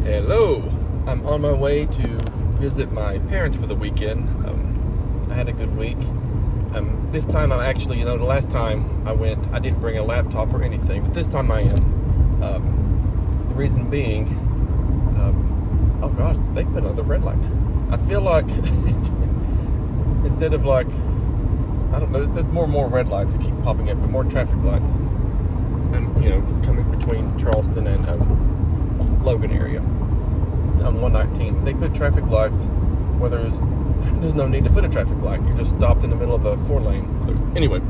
Hello, I'm on my way to visit my parents for the weekend. I had a good week. This time I'm actually, the last time I went, I didn't bring a laptop or anything, but this time I am. The reason being, oh gosh, they put another red light. I feel like instead of I don't know, there's more and more red lights that keep popping up, and more traffic lights. And coming between Charleston and Logan area on 119. They put traffic lights where there's no need to put a traffic light. You're just stopped in the middle of a 4-lane. So anyway,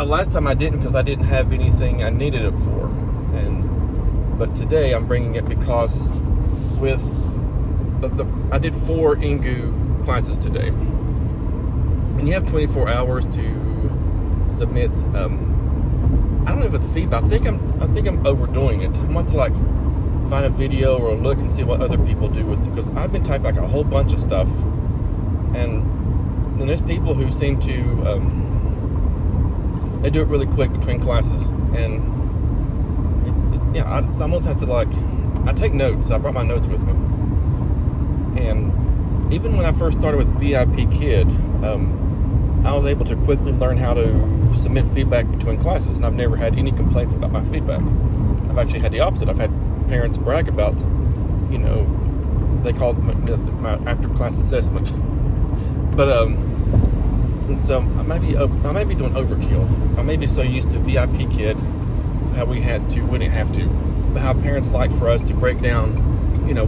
last time I didn't because I didn't have anything I needed it for, but today I'm bringing it because with I did 4 Engoo classes today, and you have 24 hours to submit. I don't know if it's feedback. I think I'm overdoing it. I'm going to find a video or look and see what other people do with it, because I've been typing a whole bunch of stuff, and then there's people who seem to they do it really quick between classes, and so I'm gonna have to I take notes. I brought my notes with me, and even when I first started with VIP Kid, I was able to quickly learn how to submit feedback between classes, and I've never had any complaints about my feedback. I've actually had the opposite. I've had parents brag about, they call it my after-class assessment. But and so I may be doing overkill. I may be so used to VIP Kid, how we didn't have to, but how parents like for us to break down,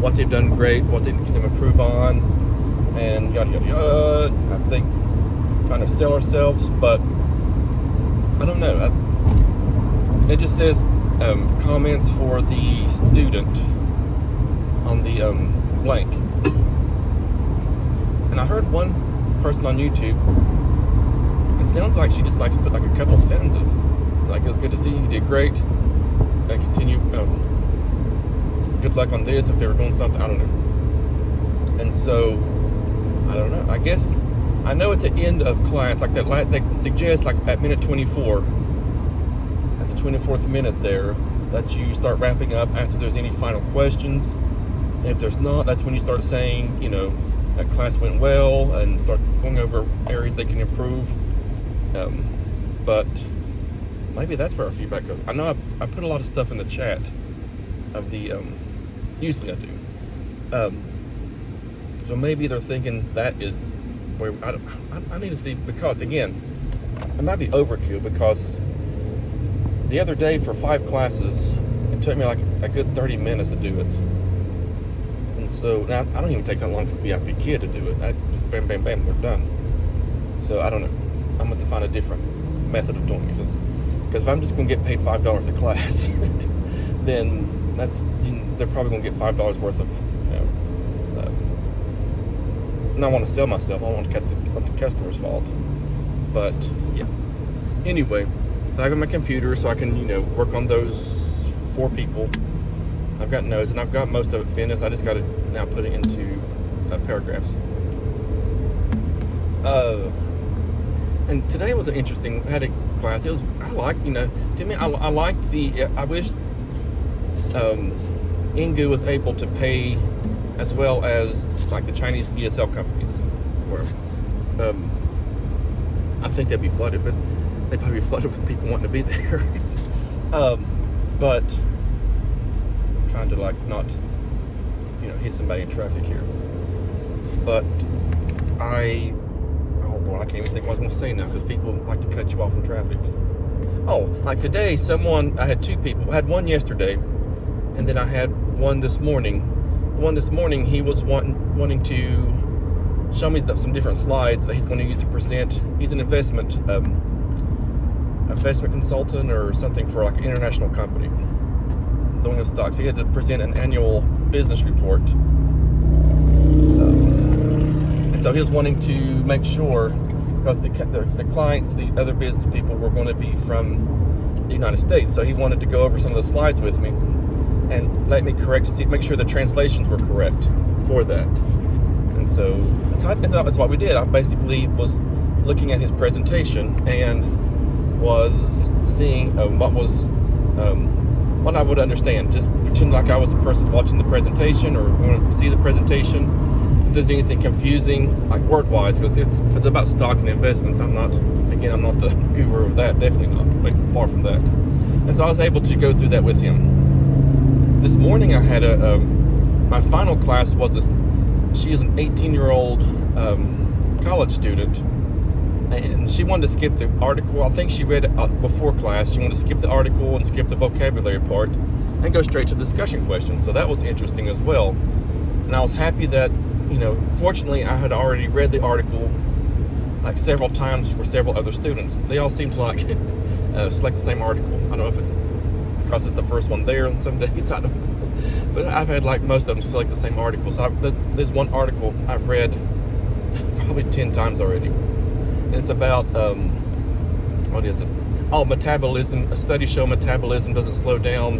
what they've done great, what they can improve on, and yada yada yada. I think trying to sell ourselves, but I don't know. It just says comments for the student on the blank, and I heard one person on YouTube. It sounds like she just likes to put a couple sentences, like, "It was good to see you. You did great. And continue. Good luck on this." If they were doing something, I don't know. And so I don't know. I guess I know at the end of class, like that, they suggest at minute 24, at the 24th minute there, that you start wrapping up, ask if there's any final questions. And if there's not, that's when you start saying, that class went well, and start going over areas they can improve. But maybe that's where our feedback goes. I know I put a lot of stuff in the chat of the, usually I do. So maybe they're thinking that is where I need to see, because again, it might be overkill, because the other day for 5 classes, it took me a good 30 minutes to do it. And so now I don't even take that long for VIP Kid to do it. I just bam, bam, bam, they're done. So I don't know. I'm going to find a different method of doing it. Because if I'm just going to get paid $5 a class, then they're probably going to get $5 worth of, and I want to sell myself. I don't want to it's not the customer's fault. But yeah. Anyway, so I got my computer so I can, work on those 4 people. I've got notes, and I've got most of it finished. I just got to now put it into paragraphs. And today was an interesting. I had a class. To me, I liked I wish Engoo was able to pay as well as the Chinese ESL companies, where I think they'd be flooded, but they'd probably be flooded with people wanting to be there. But I'm trying to not hit somebody in traffic here. But I can't even think what I was going to say now, because people like to cut you off in traffic. Oh, today, I had 2 people. I had one yesterday, and then I had one this morning. The one this morning, he was wanting to show me some different slides that he's going to use to present. He's an investment consultant or something for an international company doing stocks. He had to present an annual business report, and so he was wanting to make sure, because the clients, the other business people, were going to be from the United States. So he wanted to go over some of the slides with me and let me make sure the translations were correct for that. And so that's what we did. I basically was looking at his presentation and was seeing what was what I would understand. Just pretend like I was the person watching the presentation or want to see the presentation. If there's anything confusing, like word-wise, because if it's about stocks and investments, I'm not the guru of that. Definitely not. Like, far from that. And so I was able to go through that with him. This morning I had my final class was she is an 18-year-old college student, and she wanted to skip the article. I think she read it before class. She wanted to skip the article and skip the vocabulary part and go straight to the discussion questions. So that was interesting as well. And I was happy that, fortunately I had already read the article like several times for several other students. They all seem to like select the same article. I don't know if it's because it's the first one there on some days, I don't know. But I've had like most of them select the same article. So there's one article I've read probably 10 times already. And it's about, what is it? Oh, metabolism. Studies show metabolism doesn't slow down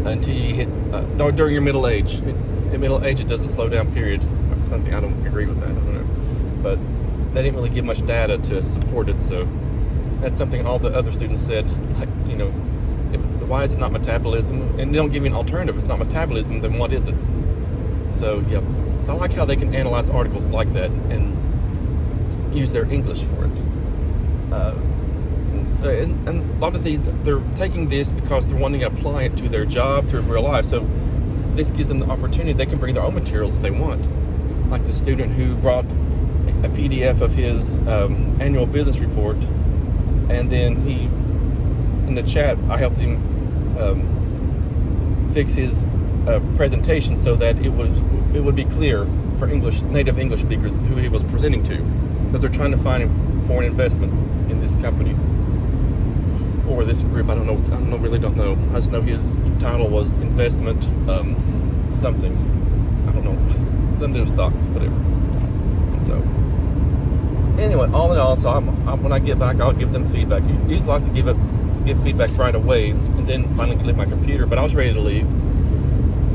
until you hit, during your middle age. In middle age, it doesn't slow down, period. Something, I don't agree with that, I don't know. But they didn't really give much data to support it, so that's something all the other students said, like, why is it not metabolism? And they don't give you an alternative. If it's not metabolism, then what is it? So, yeah. So I like how they can analyze articles like that and use their English for it. And a lot of these, they're taking this because they're wanting to apply it to their job, to real life. So this gives them the opportunity. They can bring their own materials if they want. Like the student who brought a PDF of his annual business report, and then he, in the chat, I helped him fix his presentation so that it would be clear for native English speakers who he was presenting to, because they're trying to find foreign investment in this company or this group. I really don't know. I just know his title was investment something. I don't know. Doesn't do stocks, whatever. And so anyway, all in all, so when I get back, I'll give them feedback. I usually like to give feedback right away, and then finally leave my computer. But I was ready to leave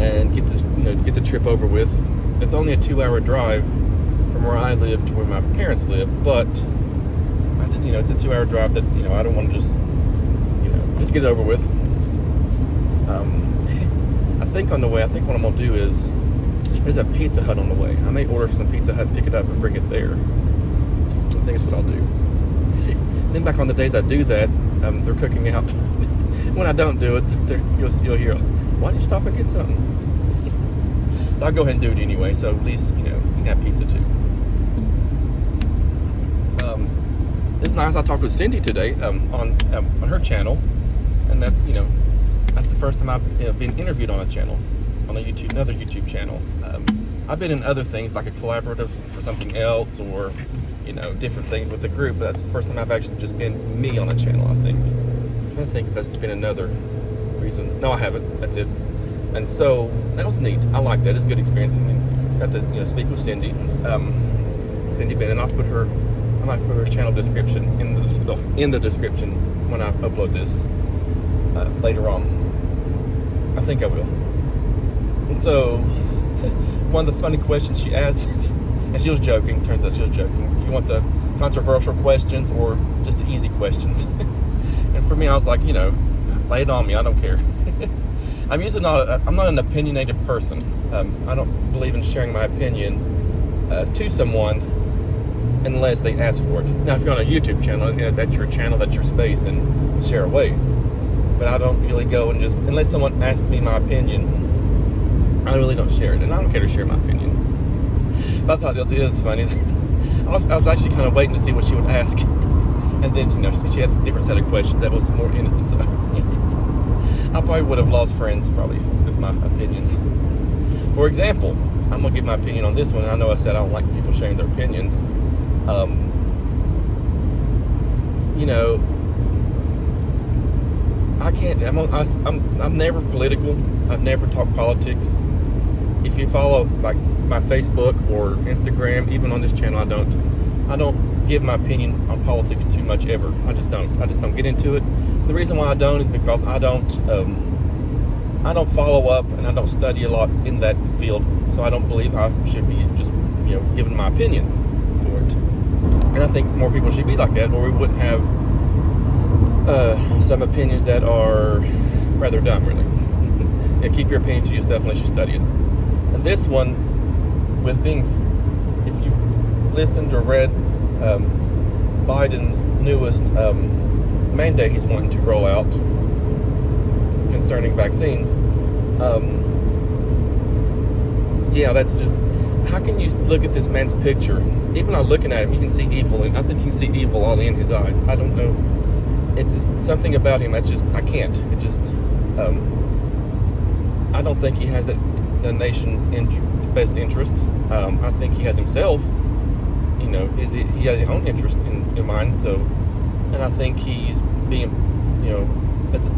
and get the trip over with. It's only a 2-hour drive from where I live to where my parents live, but it's a 2-hour drive that I don't want to just get it over with. I think on the way, what I'm gonna do is there's a Pizza Hut on the way. I may order some Pizza Hut, pick it up, and bring it there. I think that's what I'll do. Seems like on the days I do that, they're cooking out. When I don't do it, you'll hear, why don't you stop and get something? So I'll go ahead and do it anyway, so at least, you can have pizza too. It's nice, I talked with Cindy today on her channel, and that's, that's the first time I've been interviewed on a channel, on another YouTube channel. I've been in other things, like a collaborative for something else, or, different things with the group, but that's the first time I've actually just been me on a channel, I think. I'm trying to think if that's been another reason. No, I haven't. That's it. And so that was neat. I like that. It's a good experience. Got to speak with Cindy, Cindy Bennett. I might put her channel description in the description when I upload this later on. I think I will. And so one of the funny questions she asked, and she was joking. Turns out she was joking. You want the controversial questions or just the easy questions? And for me, I was like, lay it on me. I don't care. I'm not an opinionated person. I don't believe in sharing my opinion to someone unless they ask for it. Now, if you're on a YouTube channel, that's your channel, that's your space, then share away. But I don't really go and unless someone asks me my opinion, I really don't share it. And I don't care to share my opinion. But I thought it was funny. I was actually kind of waiting to see what she would ask. And then, she had a different set of questions that was more innocent. So I probably would have lost friends, with my opinions. For example, I'm going to give my opinion on this one. I know I said I don't like people sharing their opinions. I can't, I'm never political. I've never talked politics. If you follow like my Facebook or Instagram, even on this channel, I don't give my opinion on politics too much ever. I just don't get into it. The reason why I don't is because I don't follow up and I don't study a lot in that field, so I don't believe I should be just giving my opinions for it. And I think more people should be like that, or we wouldn't have some opinions that are rather dumb, really. Yeah, keep your opinion to yourself unless you study it. And this one, with being, if you listened or read Biden's newest mandate he's wanting to roll out concerning vaccines, yeah, that's just, how can you look at this man's picture? Even on looking at him, you can see evil, and I think you can see evil all in his eyes. I don't know. It's just something about him. I can't. It just, I don't think he has the nation's best interest. I think he has himself, he has his own interest in mind. So, and I think he's being,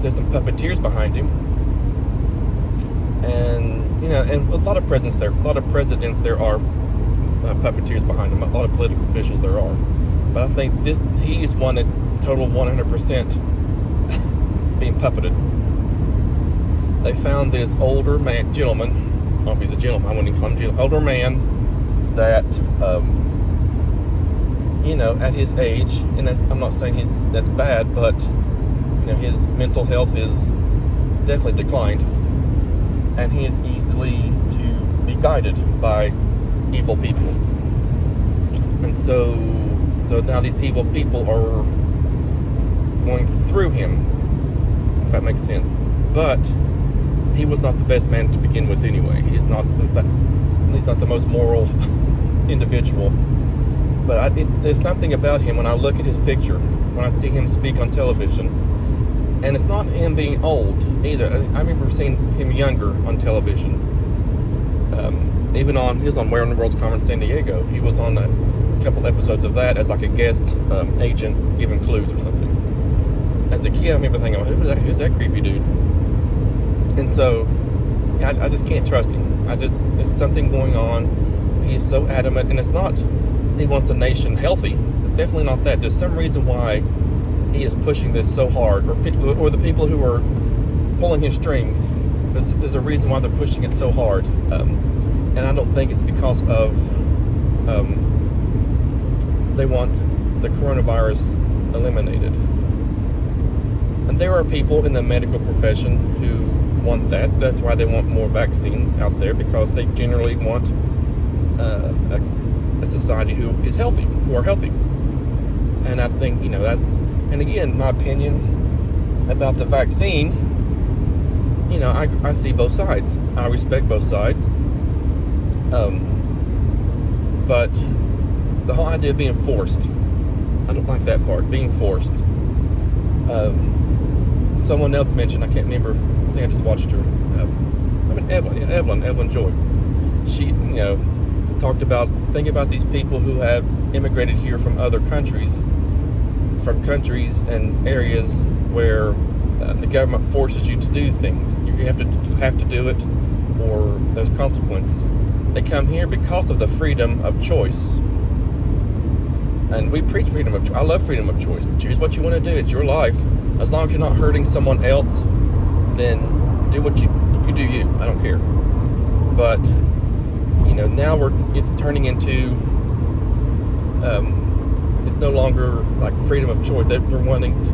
there's some puppeteers behind him. And, and a lot of presidents there are puppeteers behind him. A lot of political officials there are. But I think he's one that total 100% being puppeted. They found this older gentleman, I don't know if he's a gentleman, I wouldn't even call him gentleman, older man that, at his age, and I'm not saying that's bad, but, his mental health is definitely declined. And he is easily to be guided by evil people. And so now these evil people are going through him, if that makes sense. But he was not the best man to begin with anyway. He's not the most moral individual. But there's something about him when I look at his picture, when I see him speak on television. And it's not him being old either. I remember seeing him younger on television. He was on Where in the World's Conference San Diego. He was on a couple episodes of that as like a guest agent giving clues or something. As a kid, I remember thinking, who's that creepy dude? And so, I just can't trust him. There's something going on. He's so adamant, and it's not he wants the nation healthy. It's definitely not that. There's some reason why he is pushing this so hard, or the people who are pulling his strings. There's a reason why they're pushing it so hard, and I don't think it's because of they want the coronavirus eliminated. And there are people in the medical profession who want that. That's why they want more vaccines out there, because they generally want a society who is healthy, who are healthy. And I think that. And again, my opinion about the vaccine, I see both sides. I respect both sides. But the whole idea of being forced, I don't like that part, being forced. Someone else mentioned, I can't remember, I think I just watched her. Evelyn Joy. She, talked about, think about these people who have immigrated here from other countries, and areas where the government forces you to do things. You have to do it, or there's consequences. They come here because of the freedom of choice, and we preach freedom of choice. I love freedom of choice. Choose what you want to do. It's your life. As long as you're not hurting someone else, then do what you do. You. I don't care. But now it's turning into. It's no longer like freedom of choice. They're wanting to,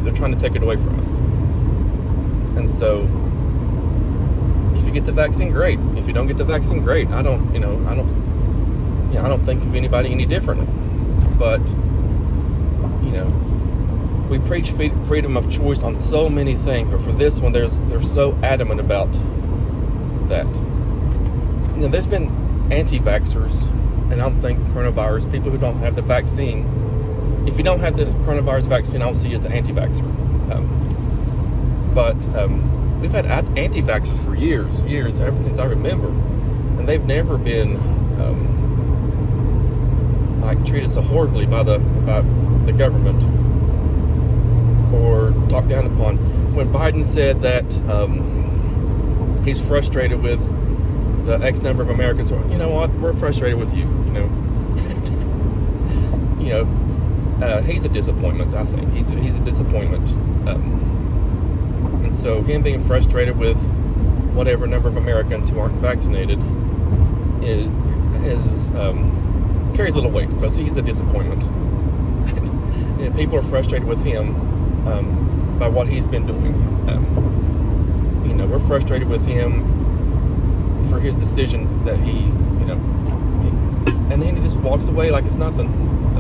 they're trying to take it away from us. And so, if you get the vaccine, great. If you don't get the vaccine, great. I don't think of anybody any differently. But, we preach freedom of choice on so many things, but for this one, they're so adamant about that. There's been anti-vaxxers. And I don't think coronavirus, people who don't have the vaccine, if you don't have the coronavirus vaccine, I don't see you as an anti-vaxxer. But we've had anti-vaxxers for years, ever since I remember. And they've never been treated so horribly by the government or talked down upon. When Biden said that he's frustrated with the X number of Americans who are, you know what, we're frustrated with you, he's a disappointment, I think. He's a disappointment. And so him being frustrated with whatever number of Americans who aren't vaccinated carries a little weight, because he's a disappointment. And people are frustrated with him by what he's been doing. We're frustrated with him for his decisions that and then he just walks away like it's nothing.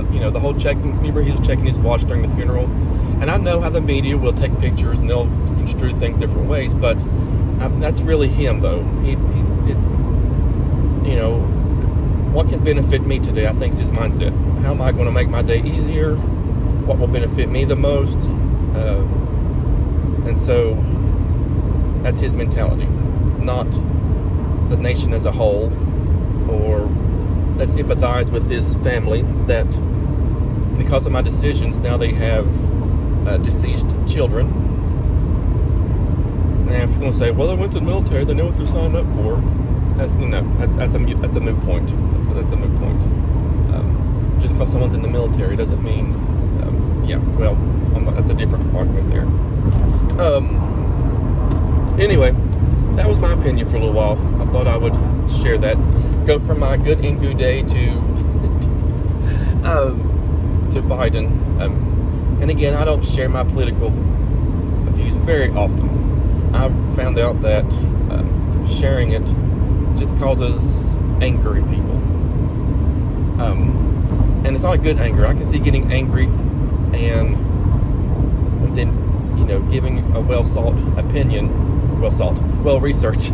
The whole checking. Remember, he was checking his watch during the funeral, and I know how the media will take pictures and they'll construe things different ways, but that's really him, though. It's what can benefit me today, I think, is his mindset. How am I going to make my day easier? What will benefit me the most? And so that's his mentality, not the nation as a whole, or let's empathize with this family that because of my decisions, now they have deceased children. And if you're going to say, well, they went to the military, they know what they're signing up for, that's a moot point. That's a moot point. Just because someone's in the military doesn't mean, that's a different argument there. Anyway, that was my opinion for a little while. I thought I would share that. Go from my good Engoo day to Biden. And again, I don't share my political views very often. I've found out that sharing it just causes anger in people. And it's not a good anger. I can see getting angry and then, giving a well-researched I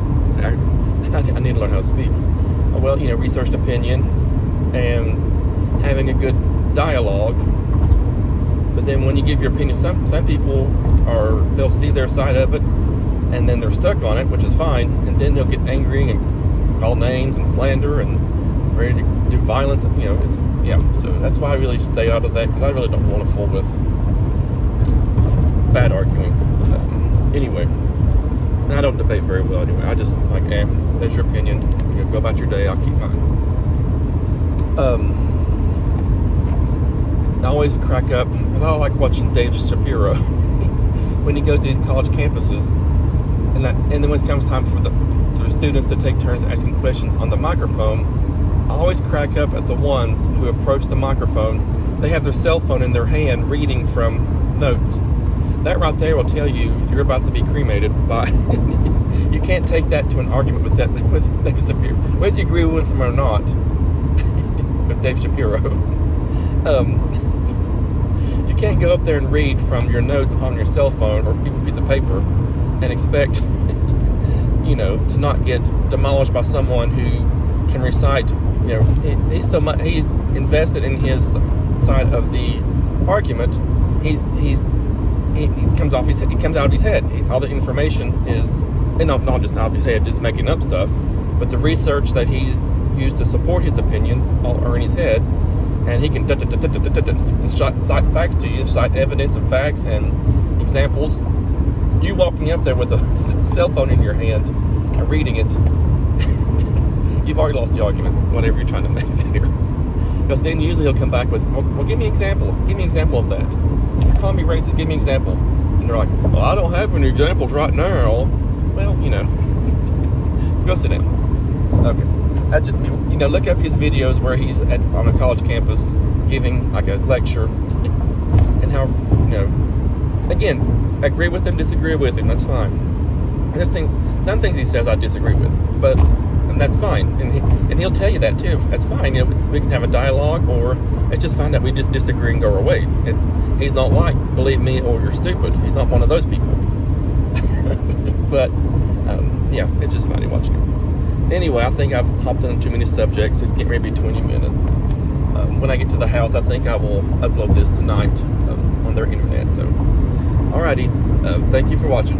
need to learn how to speak. A researched opinion and having a good dialogue. But then when you give your opinion, some people they'll see their side of it and then they're stuck on it, which is fine, and then they'll get angry and call names and slander and ready to do violence. So that's why I really stay out of that, because I really don't want to fool with bad arguing. Anyway, I don't debate very well anyway. I just there's your opinion. Go about your day. I'll keep mine. I always crack up because I like watching Dave Shapiro when he goes to these college campuses, and then when it comes time for the students to take turns asking questions on the microphone, I always crack up at the ones who approach the microphone. They have their cell phone in their hand reading from notes. That right there will tell you you're about to be cremated by. You can't take that to an argument with Dave Shapiro, whether you agree with him or not. With Dave Shapiro, you can't go up there and read from your notes on your cell phone or even a piece of paper and expect, to not get demolished by someone who can recite. He's invested in his side of the argument. He comes out of his head. All the information is, and not just out of his head, just making up stuff, but the research that he's used to support his opinions all are in his head, and he can cite facts to you, cite evidence and facts and examples. You walking up there with a cell phone in your hand and reading it, you've already lost the argument, whatever you're trying to make there. Because then usually he'll come back with, well, give me an example. Give me an example of that. If you're calling me racist, give me an example. And they're like, well, I don't have any examples right now. Well, go sit down. Okay. That's just me. Look up his videos where he's on a college campus giving like a lecture. And how, again, agree with him, disagree with him, that's fine. There's some things he says I disagree with, and that's fine. And he'll tell you that too. That's fine. We can have a dialogue, or it's just fine that we just disagree and go our ways. He's not like, believe me or you're stupid. He's not one of those people. But it's just funny watching him. Anyway, I think I've hopped on too many subjects. It's getting ready to be 20 minutes. When I get to the house, I think I will upload this tonight on their internet. So, alrighty. Thank you for watching.